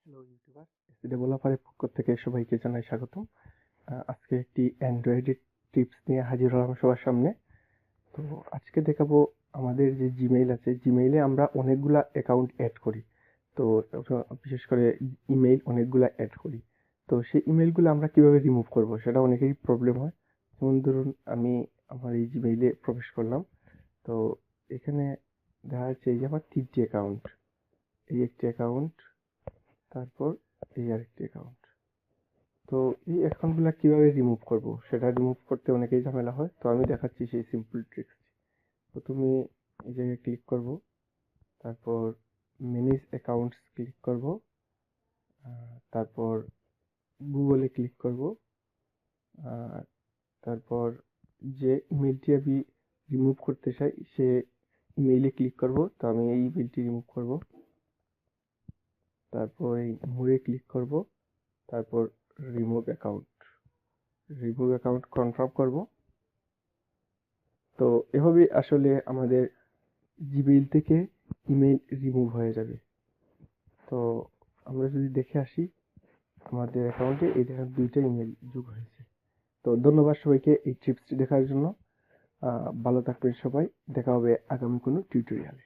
Hello YouTuber, AC ডেভেলপারের পক্ষ থেকে সবাইকে জানাই স্বাগতম। আজকে একটি অ্যান্ড্রয়েডের টিপস নিয়ে হাজির হলাম সবার সামনে। তো আজকে দেখাবো আমাদের যে জিমেইল আছে, জিমেইলে আমরা অনেকগুলা অ্যাকাউন্ট অ্যাড করি। তো বিশেষ করে ইমেইল অনেকগুলা অ্যাড করি। তো সেই ইমেইলগুলো আমরা কিভাবে রিমুভ করব সেটা অনেকেরই প্রবলেম হয়। যেমন ধরুন আমি আমার এই জিমেইলে প্রবেশ করলাম। তো এখানে দেখা যাচ্ছে এই যে আমার 3টি অ্যাকাউন্ট, এই একটি অ্যাকাউন্ট, তারপর এই আরেকটি অ্যাকাউন্ট। তো এই অ্যাকাউন্টগুলো কিভাবে রিমুভ করব সেটা রিমুভ করতে অনেকেই ঝামেলা হয়। তো আমি দেখাচ্ছি সেই সিম্পল ট্রিক্স। প্রথমে এই জায়গায় ক্লিক করব, তারপর ম্যানেজ অ্যাকাউন্টস ক্লিক করব, তারপর গুগলে ক্লিক করব, তারপর যে ইমেলটি আমি রিমুভ করতে চাই সে ইমেইলে ক্লিক করব। তো আমি এই ইমেলটি রিমুভ করব, তারপর এই মোরে ক্লিক করব, তারপর রিমুভ অ্যাকাউন্ট কনফার্ম করব। তো এভাবেই আসলে আমাদের জিমেইল থেকে ইমেইল রিমুভ হয়ে যাবে। তো আমরা যদি দেখে আসি আমাদের অ্যাকাউন্টে এই দেখেন 2টা ইমেইল যোগ হয়েছে। তো ধন্যবাদ সবাইকে এই টিপসটি দেখার জন্য। ভালো থাকবেন সবাই, দেখা হবে আগামী কোনো টিউটোরিয়ালে।